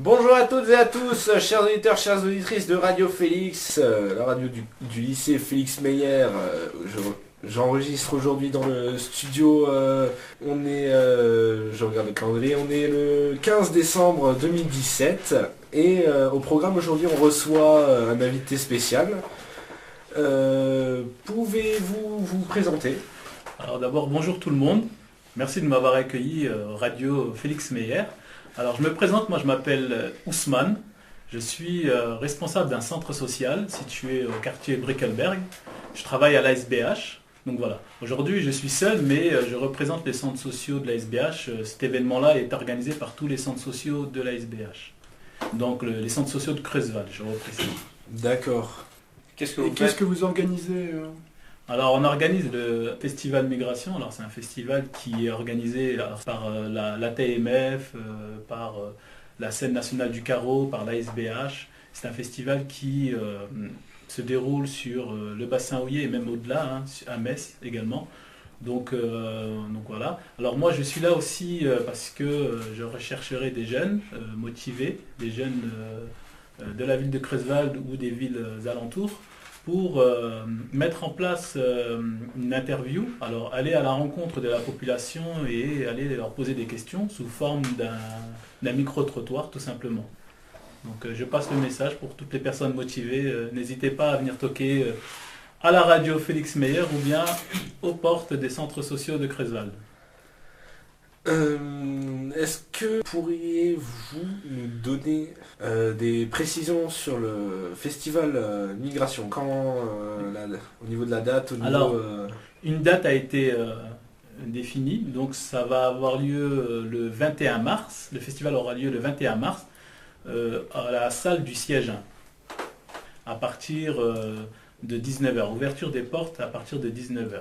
Bonjour à toutes et à tous, chers auditeurs, chères auditrices de Radio Félix, la radio du lycée Félix Meyer. J'enregistre aujourd'hui dans le studio, je regarde le calendrier, on est le 15 décembre 2017 et au programme aujourd'hui on reçoit un invité spécial. Pouvez-vous vous présenter? Alors d'abord, bonjour tout le monde. Merci de m'avoir accueilli Radio Félix Meyer. Alors je me présente, moi je m'appelle Ousmane. Je suis responsable d'un centre social situé au quartier Brickelberg. Je travaille à l'ASBH. Donc voilà, aujourd'hui je suis seul, mais je représente les centres sociaux de l'ASBH. Cet événement-là est organisé par tous les centres sociaux de l'ASBH. Donc les centres sociaux de Creusval, je reprécise. D'accord. Qu'est-ce que vous organisez Alors on organise le Festival Migration. Alors c'est un festival qui est organisé par l'ATMF, par la scène nationale du carreau, par l'ASBH. C'est un festival qui se déroule sur le bassin houiller et même au-delà, à Metz également. Donc voilà. Alors moi je suis là aussi parce que je rechercherai des jeunes motivés, des jeunes de la ville de Creusval ou des villes alentours, pour mettre en place une interview, alors aller à la rencontre de la population et aller leur poser des questions sous forme d'un micro-trottoir tout simplement. Donc je passe le message pour toutes les personnes motivées, n'hésitez pas à venir toquer à la radio Félix Meyer ou bien aux portes des centres sociaux de Creusval. Est-ce que pourriez-vous nous donner des précisions sur le festival Migration? Au niveau de la date, Alors, une date a été définie, donc ça va avoir lieu le 21 mars. Le festival aura lieu le 21 mars à la salle du Siège 1, à partir de 19h. Ouverture des portes à partir de 19h.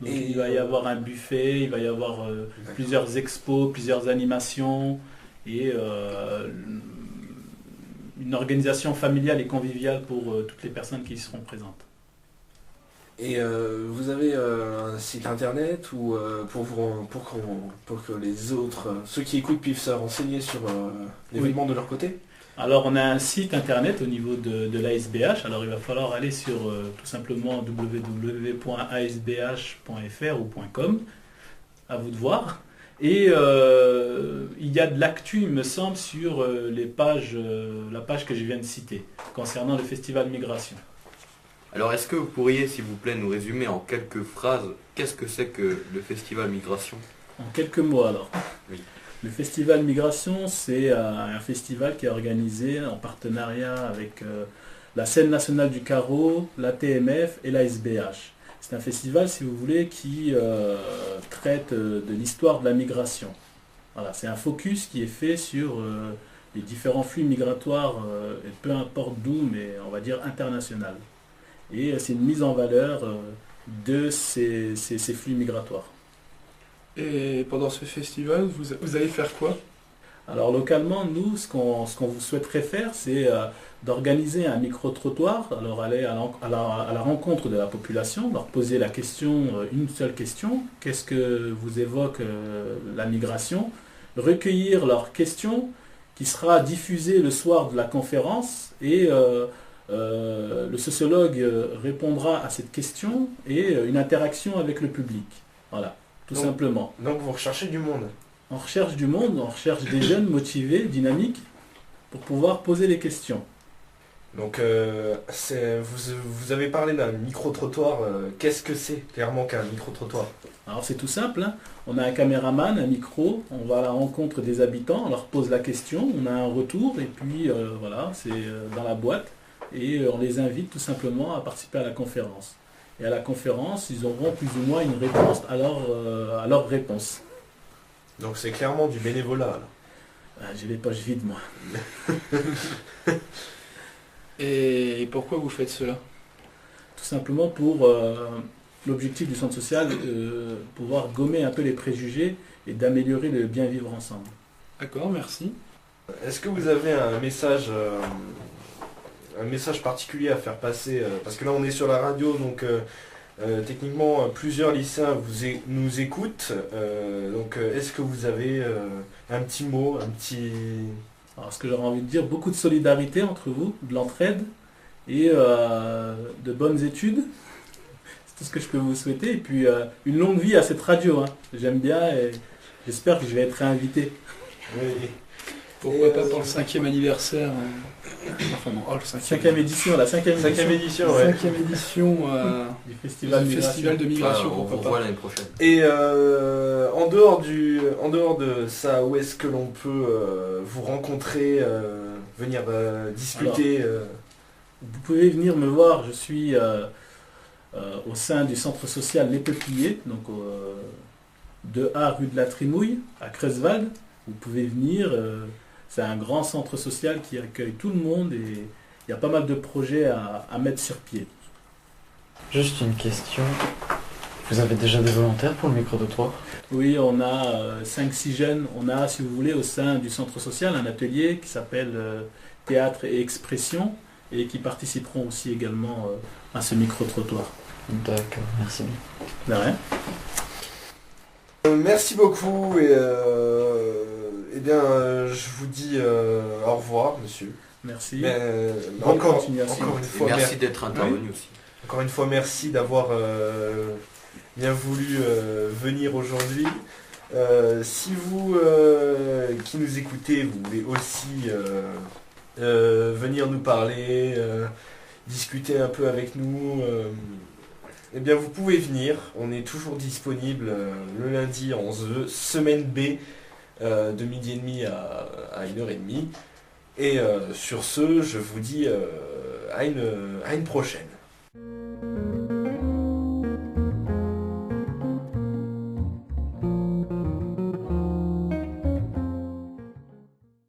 Donc il va y avoir un buffet, il va y avoir plusieurs expos, plusieurs animations et une organisation familiale et conviviale pour toutes les personnes qui y seront présentes. Et vous avez un site internet ou pour que les autres, ceux qui écoutent, puissent se renseigner sur l'événement de leur côté? Alors on a un site internet au niveau de l'ASBH, alors il va falloir aller sur tout simplement www.asbh.fr ou .com, à vous de voir. Et il y a de l'actu, il me semble, sur la page que je viens de citer, concernant le festival Migration. Alors est-ce que vous pourriez, s'il vous plaît, nous résumer en quelques phrases, qu'est-ce que c'est que le festival Migration? En quelques mots alors. Oui. Le festival Migration, c'est un festival qui est organisé en partenariat avec la scène nationale du carreau, la TMF et la SBH. C'est un festival, si vous voulez, qui traite de l'histoire de la migration. Voilà, c'est un focus qui est fait sur les différents flux migratoires, et peu importe d'où, mais on va dire international. Et c'est une mise en valeur de ces flux migratoires. Et pendant ce festival, vous allez faire quoi? Alors localement, nous, ce qu'on vous souhaiterait faire, c'est d'organiser un micro-trottoir, alors aller à la rencontre de la population, leur poser la question, une seule question, qu'est-ce que vous évoque la migration, recueillir leurs questions, qui sera diffusée le soir de la conférence, et le sociologue répondra à cette question, et une interaction avec le public. Voilà. Tout simplement. Donc vous recherchez du monde? On recherche du monde, on recherche des jeunes motivés, dynamiques, pour pouvoir poser les questions. Donc vous avez parlé d'un micro-trottoir. Qu'est-ce que c'est clairement qu'un micro-trottoir? Alors c'est tout simple, hein. On a un caméraman, un micro, on va à la rencontre des habitants, on leur pose la question, on a un retour, et puis voilà, c'est dans la boîte, et on les invite tout simplement à participer à la conférence. Et à la conférence, ils auront plus ou moins une réponse à leur réponse. Donc c'est clairement du bénévolat. J'ai les poches vides, moi. Et pourquoi vous faites cela? Tout simplement pour l'objectif du centre social, pouvoir gommer un peu les préjugés et d'améliorer le bien vivre ensemble. D'accord, merci. Est-ce que vous avez un message particulier à faire passer, parce que là on est sur la radio, donc techniquement plusieurs lycéens nous écoutent, donc est-ce que vous avez un petit mot, Alors, ce que j'aurais envie de dire, beaucoup de solidarité entre vous, de l'entraide et de bonnes études. C'est tout ce que je peux vous souhaiter. Et puis une longue vie à cette radio. Hein. J'aime bien et j'espère que je vais être réinvité. Oui. Pourquoi pas pour le 5e anniversaire enfin non, oh, le 5e. Cinquième édition, la cinquième édition. Ouais. 5e édition Du Festival du Festival de Migration, on vous pourquoi revoit pas. l'année prochaine. Et en dehors de ça, où est-ce que l'on peut vous rencontrer, venir discuter Vous pouvez venir me voir, je suis au sein du centre social Les Peupliers, donc 2A rue de la Trimouille, à Creuswald. Vous pouvez venir, c'est un grand centre social qui accueille tout le monde et il y a pas mal de projets à mettre sur pied. Juste une question. Vous avez déjà des volontaires pour le micro-trottoir? Oui, on a 5-6 jeunes. On a, si vous voulez, au sein du centre social, un atelier qui s'appelle Théâtre et Expression et qui participeront aussi également à ce micro-trottoir. D'accord, merci bien. De rien. Merci beaucoup et je vous dis au revoir, monsieur. Merci. Bonne Bonne encore continuation. une Et fois, merci d'être intervenu aussi. encore une fois, merci d'avoir bien voulu venir aujourd'hui. Si vous qui nous écoutez, vous voulez aussi venir nous parler, discuter un peu avec nous, eh bien vous pouvez venir. On est toujours disponible le lundi en semaine B de 12h30 à 1h30. Et sur ce, je vous dis à une prochaine.